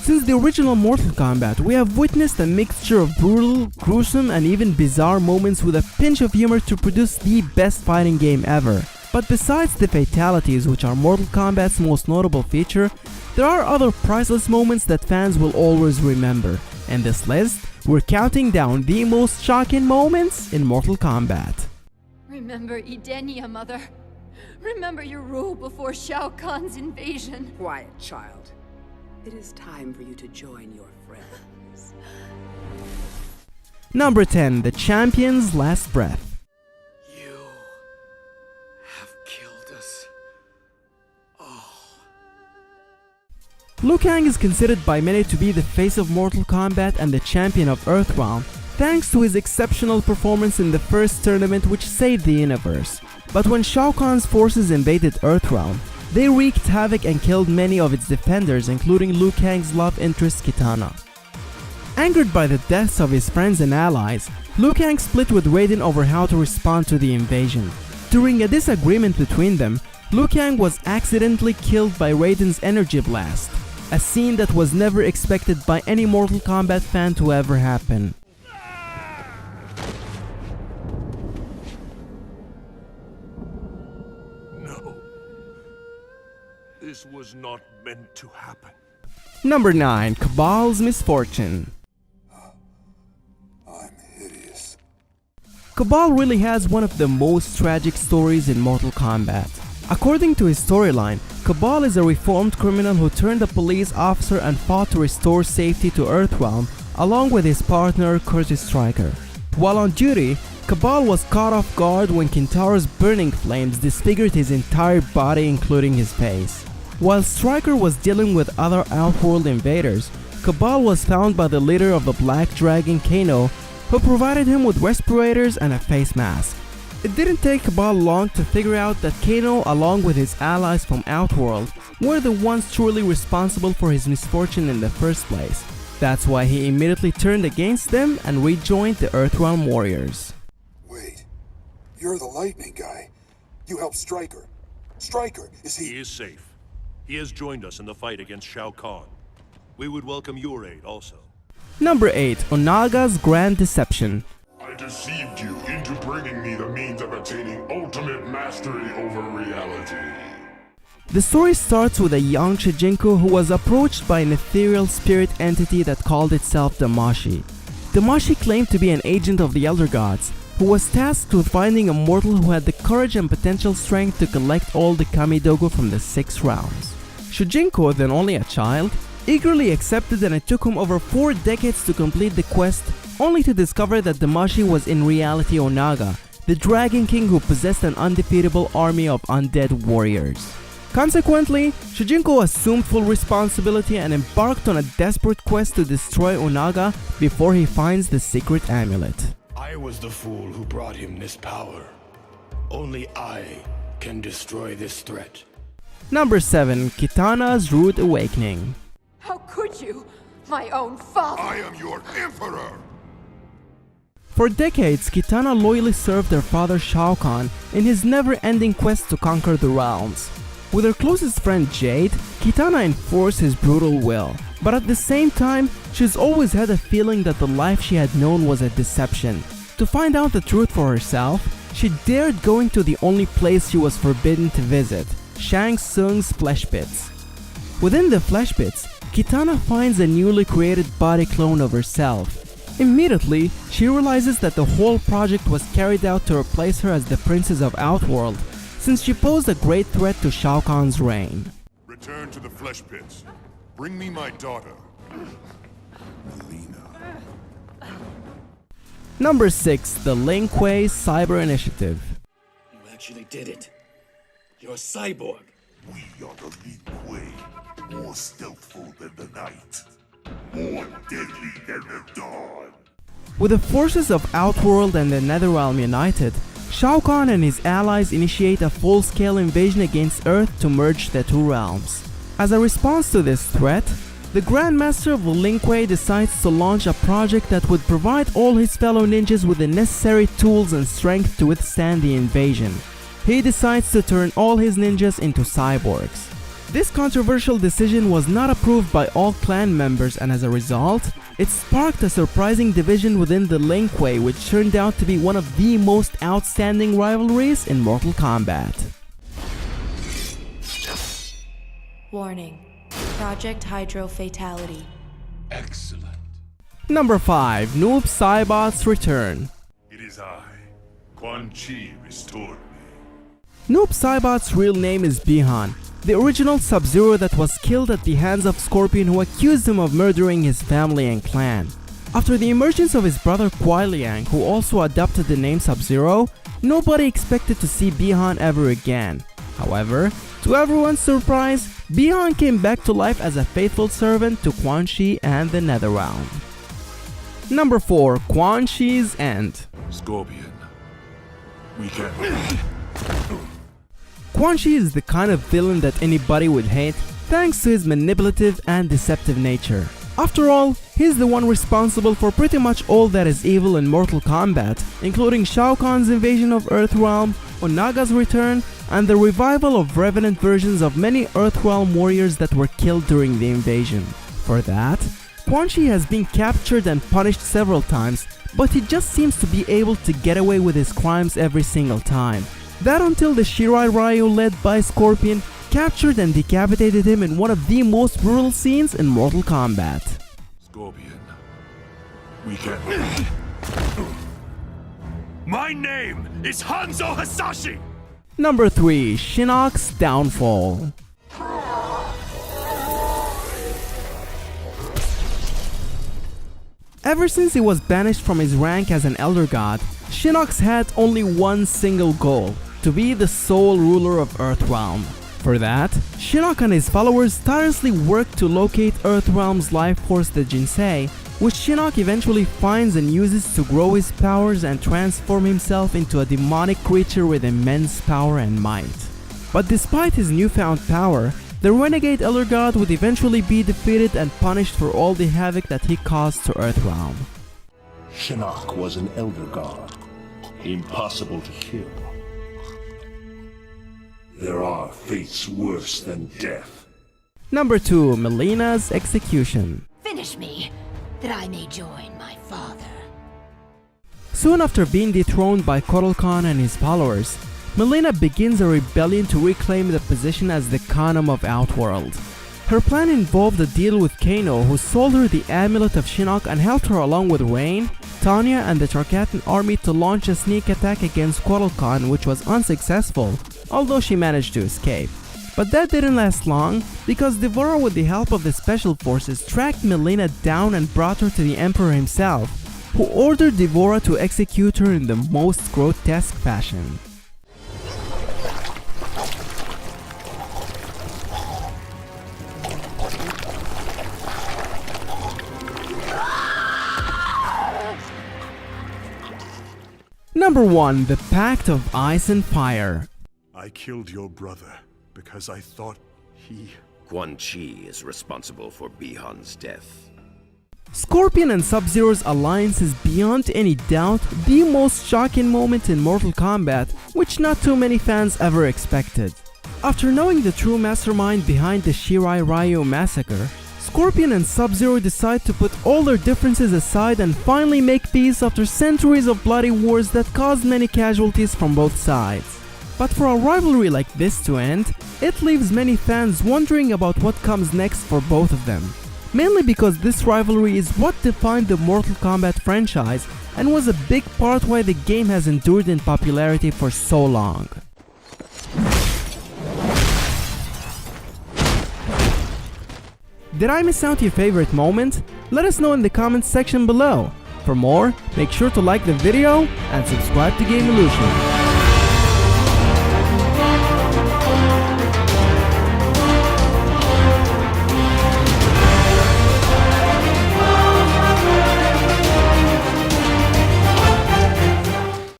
Since the original Mortal Kombat, we have witnessed a mixture of brutal, gruesome, and even bizarre moments with a pinch of humor to produce the best fighting game ever. But besides the fatalities, which are Mortal Kombat's most notable feature, there are other priceless moments that fans will always remember. In this list, we're counting down the most shocking moments in Mortal Kombat. Remember Edenia, Mother. Remember your rule before Shao Kahn's invasion. Quiet, child. It is time for you to join your friends. Number 10. The Champion's Last Breath. You have killed us all. Liu Kang is considered by many to be the face of Mortal Kombat and the champion of Earthrealm, thanks to his exceptional performance in the first tournament which saved the universe. But when Shao Kahn's forces invaded Earthrealm, they wreaked havoc and killed many of its defenders, including Liu Kang's love interest Kitana. Angered by the deaths of his friends and allies, Liu Kang split with Raiden over how to respond to the invasion. During a disagreement between them, Liu Kang was accidentally killed by Raiden's energy blast, a scene that was never expected by any Mortal Kombat fan to ever happen. This was not meant to happen. Number 9. Cabal's Misfortune. I'm hideous. Cabal really has one of the most tragic stories in Mortal Kombat. According to his storyline, Cabal is a reformed criminal who turned a police officer and fought to restore safety to Earthrealm along with his partner Curtis Stryker. While on duty, Cabal was caught off guard when Kintaro's burning flames disfigured his entire body including his face. While Stryker was dealing with other Outworld invaders, Cabal was found by the leader of the Black Dragon, Kano, who provided him with respirators and a face mask. It didn't take Cabal long to figure out that Kano, along with his allies from Outworld, were the ones truly responsible for his misfortune in the first place. That's why he immediately turned against them and rejoined the Earthrealm Warriors. Wait, you're the lightning guy. You helped Stryker. Stryker, is he... He is safe. He has joined us in the fight against Shao Kahn. We would welcome your aid also. Number 8. Onaga's Grand Deception. I deceived you into bringing me the means of attaining ultimate mastery over reality. The story starts with a young Shujinko who was approached by an ethereal spirit entity that called itself Damashi. Damashi claimed to be an agent of the Elder Gods, who was tasked with finding a mortal who had the courage and potential strength to collect all the Kamidogo from the 6 realms. Shujinko, then only a child, eagerly accepted, and it took him over 4 decades to complete the quest, only to discover that Damashi was in reality Onaga, the Dragon King who possessed an undefeatable army of undead warriors. Consequently, Shujinko assumed full responsibility and embarked on a desperate quest to destroy Onaga before he finds the secret amulet. I was the fool who brought him this power. Only I can destroy this threat. Number 7. Kitana's Rude Awakening. How could you? My own father! I am your emperor! For decades, Kitana loyally served her father Shao Kahn in his never-ending quest to conquer the realms. With her closest friend Jade, Kitana enforced his brutal will. But at the same time, she's always had a feeling that the life she had known was a deception. To find out the truth for herself, she dared going to the only place she was forbidden to visit, Shang Tsung's flesh pits. Within the flesh pits, Kitana finds a newly created body clone of herself. Immediately, she realizes that the whole project was carried out to replace her as the princess of Outworld, since she posed a great threat to Shao Kahn's reign. Return to the flesh pits. Bring me my daughter, Melina. Number 6. The Lin Kuei Cyber Initiative. You actually did it. You're a cyborg. We are the Lin Kuei, more stealthful than the night, more deadly than the dawn. With the forces of Outworld and the Netherrealm united, Shao Kahn and his allies initiate a full-scale invasion against Earth to merge the 2 realms. As a response to this threat, the Grandmaster of the Lin Kuei decides to launch a project that would provide all his fellow ninjas with the necessary tools and strength to withstand the invasion. He decides to turn all his ninjas into cyborgs. This controversial decision was not approved by all clan members, and as a result, it sparked a surprising division within the Lin Kuei, which turned out to be one of the most outstanding rivalries in Mortal Kombat. Warning. Project Hydro Fatality. Excellent. Number 5. Noob Saibot's Return. It is I, Quan Chi, restored me. Noob Saibot's real name is Bi-Han, the original Sub-Zero that was killed at the hands of Scorpion, who accused him of murdering his family and clan. After the emergence of his brother Kuai Liang, who also adopted the name Sub-Zero, nobody expected to see Bi-Han ever again. However, to everyone's surprise, Bi-Han came back to life as a faithful servant to Quan Chi and the Netherrealm. Number 4. Quan Chi's End. Scorpion, we can... Quan Chi is the kind of villain that anybody would hate, thanks to his manipulative and deceptive nature. After all, he's the one responsible for pretty much all that is evil in Mortal Kombat, including Shao Kahn's invasion of Earthrealm, Onaga's return, and the revival of revenant versions of many Earthrealm warriors that were killed during the invasion. For that, Quan Chi has been captured and punished several times, but he just seems to be able to get away with his crimes every single time. That until the Shirai Ryu led by Scorpion captured and decapitated him in one of the most brutal scenes in Mortal Kombat. Scorpion, we can... My name is Hanzo Hasashi! Number 3. Shinnok's Downfall. Ever since he was banished from his rank as an Elder God, Shinnok's had only one single goal: to be the sole ruler of Earthrealm. For that, Shinnok and his followers tirelessly worked to locate Earthrealm's life force, the Jinsei, which Shinnok eventually finds and uses to grow his powers and transform himself into a demonic creature with immense power and might. But despite his newfound power, the renegade Elder God would eventually be defeated and punished for all the havoc that he caused to Earthrealm. Shinnok was an Elder God, impossible to kill. There are fates worse than death. Number 2. Mileena's Execution. Finish me, that I may join my father. Soon after being dethroned by Kotal Khan and his followers, Mileena begins a rebellion to reclaim the position as the Khanum of Outworld. Her plan involved a deal with Kano, who sold her the amulet of Shinnok and helped her along with Rain, Tanya and the Tarkatan army to launch a sneak attack against Kotal Khan, which was unsuccessful, although she managed to escape. But that didn't last long, because Devora, with the help of the special forces, tracked Mileena down and brought her to the Emperor himself, who ordered Devora to execute her in the most grotesque fashion. Number 1. The Pact of Ice and Fire. I killed your brother because I thought he... Quan Chi is responsible for Bi-Han's death. Scorpion and Sub-Zero's alliance is beyond any doubt the most shocking moment in Mortal Kombat, which not too many fans ever expected. After knowing the true mastermind behind the Shirai Ryu massacre, Scorpion and Sub-Zero decide to put all their differences aside and finally make peace after centuries of bloody wars that caused many casualties from both sides. But for a rivalry like this to end, it leaves many fans wondering about what comes next for both of them. Mainly because this rivalry is what defined the Mortal Kombat franchise and was a big part why the game has endured in popularity for so long. Did I miss out your favorite moment? Let us know in the comments section below. For more, make sure to like the video and subscribe to Game Illusion.